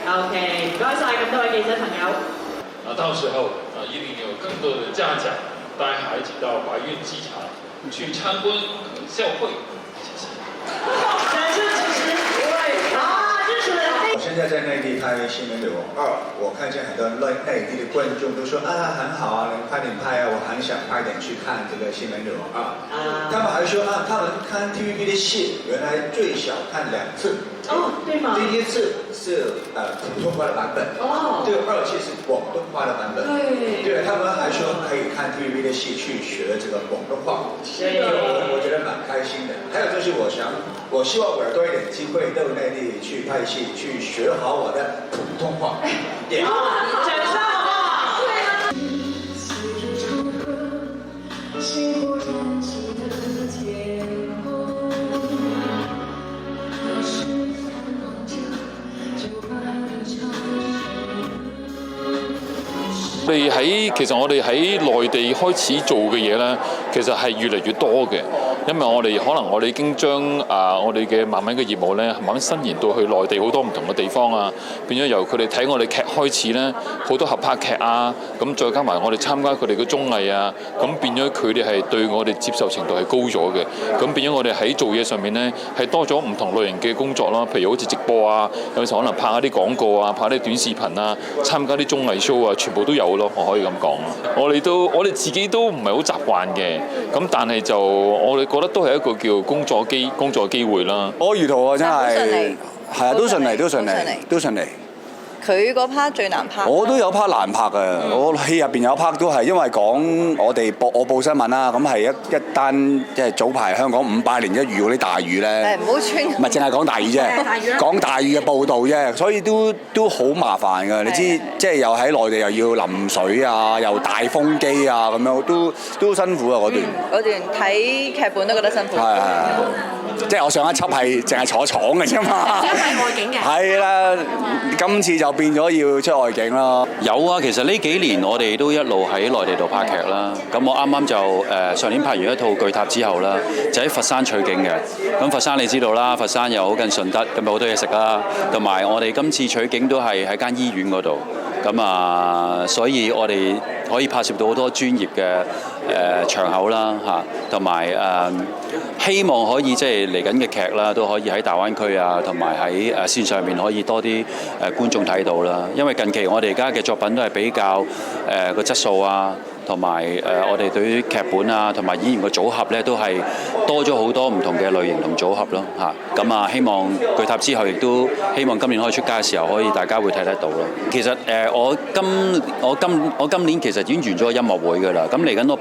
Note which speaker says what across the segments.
Speaker 1: OK， 唔該晒咁多位記者朋友。
Speaker 2: 到時候一定有更多的家長帶孩子到懷孕機場去參觀校會。謝謝。
Speaker 1: 掌聲支持一位支持人。
Speaker 3: 我現在在內地拍《新聞女王2》，我看見很多內地的觀眾都說很好啊，能快點拍啊，我很想快點去看這個《新聞女王2》。他們還說他們看 TVB 的戲，原來最少看2次。
Speaker 1: 對嗎？
Speaker 3: 第一次是普通話的版本，第二次是廣東話的版本。對，他們還說可以看 TVB 的戲去學這個廣東話，我覺得蠻開心的。還有就是我希望我有多一點機會到內地去拍戲，去學好我的普通話。掌聲好啊！
Speaker 2: 我哋喺內地開始做嘅嘢咧，其實係越嚟越多嘅，因為我哋已經將我哋嘅慢慢嘅業務咧，慢慢伸延到去內地好多唔同嘅地方啊，變咗由佢哋睇我哋劇開始咧，好多合拍劇啊，咁再加埋我哋參加佢哋嘅綜藝啊，咁變咗佢哋係對我哋接受程度係高咗嘅，咁變咗我哋喺做嘢上面咧係多咗唔同類型嘅工作啦，譬如好似直播啊，有時候可能拍一啲廣告啊，拍啲短視頻啊，參加啲綜藝 show 啊，全部都有咯，我可以咁講。我哋自己都唔係好習慣嘅，咁但係就我哋覺得都係一個叫工作機會啦。
Speaker 4: 我沿途啊真係係啊，都順利。
Speaker 5: 佢嗰 part 最難拍。
Speaker 4: 我都有 part 難拍嘅，我戲入邊有 part 都係因為講我報新聞啦，咁係一單即係早排香港500年一遇嗰啲大雨咧。
Speaker 5: 唔好穿。
Speaker 4: 唔係淨係講大雨啫，講大雨嘅報導啫，所以都好麻煩㗎。你知即係又喺內地又要淋水啊，又大風機啊咁樣，都辛苦啊嗰段。
Speaker 5: 嗰段睇劇本都覺得辛苦。
Speaker 4: 係。即係我上一輯係淨係坐廠嘅啫嘛。
Speaker 1: 即係外景嘅。
Speaker 4: 係啦，今次就變咗要出外景啦。
Speaker 6: 有啊，其實呢幾年我哋都一路喺內地度拍劇啦。咁我啱啱就上年拍完一套《巨塔》之後啦，就喺佛山取景嘅。咁佛山你知道啦，佛山又好近順德，咁好多嘢食啦。同埋我哋今次取景都係喺間醫院嗰度。咁所以我哋可以拍攝到好多專業嘅場口啦嚇，同埋希望可以即係嚟緊嘅劇啦，都可以喺大灣區啊，同埋喺線上面可以多啲觀眾睇到啦。因為近期我哋而家嘅作品都係比較個質素啊，同埋我哋對於劇本啊，同埋演員嘅組合咧，都係多咗好多唔同嘅類型同組合咯嚇。咁希望巨塔之後亦都希望今年可以出街嘅時候，可以大家會睇得到咯。其實我今年其實已經完咗個音樂會㗎啦。咁嚟緊到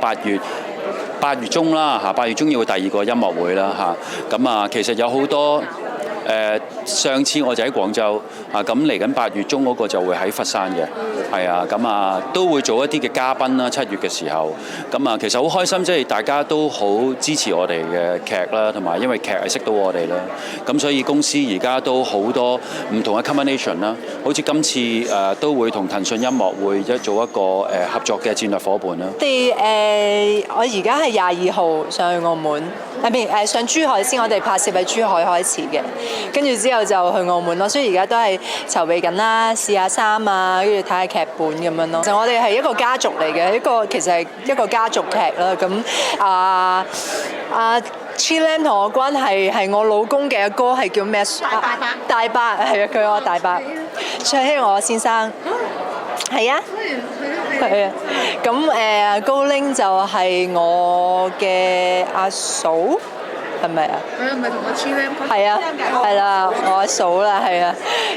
Speaker 6: 8月中啦嚇，8月中要第2個音樂會啦嚇。咁其實有好多。上次我就喺廣州咁嚟緊8月中嗰個就會喺佛山嘅，係啊，咁都會做一啲嘅嘉賓啦。7月嘅時候，咁其實好開心，即係大家都好支持我哋嘅劇啦，同埋因為劇係識到我哋啦，咁所以公司而家都好多唔同嘅 combination 啦，好似今次都會同騰訊音樂會做一個合作嘅戰略夥伴啦。
Speaker 5: 我而家係22號上去澳門，上珠海先，我哋拍攝喺珠海開始嘅。跟住之後就去澳門咯，所以而家都係籌備緊啦，試下衫啊，跟住睇下劇本咁樣咯。其實我哋係一個家族嚟嘅，其實係一個家族劇啦。咁Chilam 同我關係係我老公嘅哥，係叫咩？大伯係啊，佢我大伯，卓希我先生。係啊，係啊。咁高拎就係我嘅阿嫂。係咪啊？
Speaker 7: 佢咪同我 Chilam
Speaker 5: 係啊，係啦，我阿嫂啦，係啊。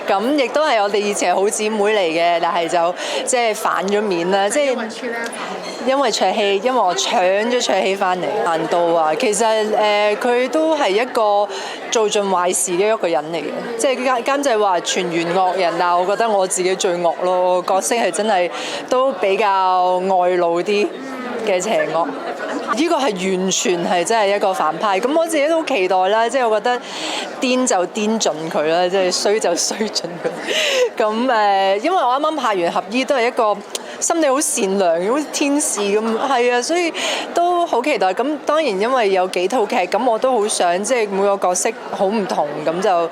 Speaker 5: 咁亦都係我哋以前係好姊妹嚟嘅，但係就即係反咗面啦，即係因為卓希，因為我搶咗卓希翻嚟。難道啊，其實佢都係一個做盡壞事嘅一個人嚟嘅，即係監製話全員惡人，但係我覺得我自己最惡咯，角色係真係都比較外露啲嘅邪惡。呢個係完全係真係一個反派，咁我自己都好期待啦，即係我覺得癲就癲盡佢啦，即係衰就衰盡佢。咁因為我啱啱拍完合醫，都係一個心地好善良，好似天使咁，係啊，所以都好期待。咁當然因為有幾套劇，咁我都好想即係每個角色好唔同，咁就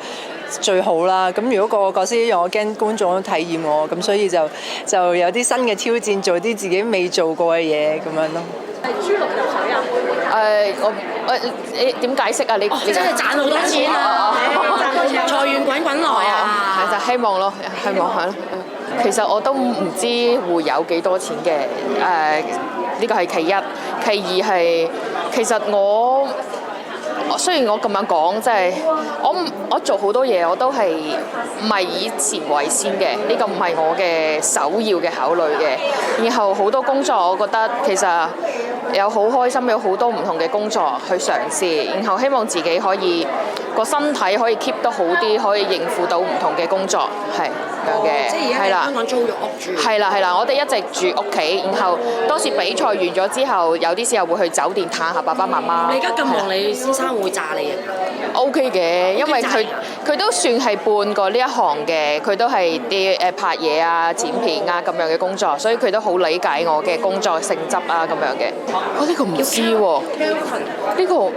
Speaker 5: 最好啦。咁如果個個角色一樣，我驚觀眾都體驗我，咁所以就有啲新嘅挑戰，做啲自己未做過嘅嘢咁樣咯。
Speaker 1: 係豬籠入水啊！
Speaker 7: 你點解釋啊？你
Speaker 1: 真係賺好多錢啊！財源滾滾來啊！
Speaker 7: 係就希望咯，希望係咯。其實我都唔知會有幾多錢嘅，呢個係其一，其二係其實雖然我咁樣講，即係我做好多嘢，我都係唔係以錢為先嘅，呢個唔係我嘅首要嘅考慮嘅。然後好多工作，我覺得其實有好開心，有好多唔同嘅工作去嘗試，然後希望自己可以個身體可以 keep 得好啲，可以應付到唔同嘅工作，係咁樣嘅。
Speaker 1: 即係而家喺香港租咗屋住。係
Speaker 7: 啦，我哋一直住屋企，然後當時比賽完咗之後，有啲時候會去酒店探下爸爸媽媽。
Speaker 1: 你而家咁忙，你先生會炸你啊
Speaker 7: ？OK 嘅，因為佢都算係半個呢一行嘅，佢都係啲拍嘢啊、剪片啊咁樣嘅工作，所以佢都好理解我嘅工作性質啊咁樣嘅。呢個唔知喎，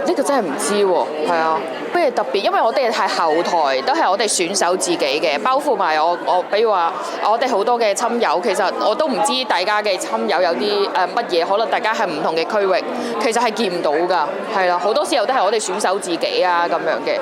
Speaker 7: 呢個真係唔知喎，係啊。不如特別，因為我哋係後台，都係我哋選手自己嘅，包括埋我比如話我哋好多嘅親友，其實我都唔知大家嘅親友有啲乜嘢，可能大家係唔同嘅區域，其實係見唔到㗎，係啦，好多時候都係我哋選手自己啊咁樣嘅，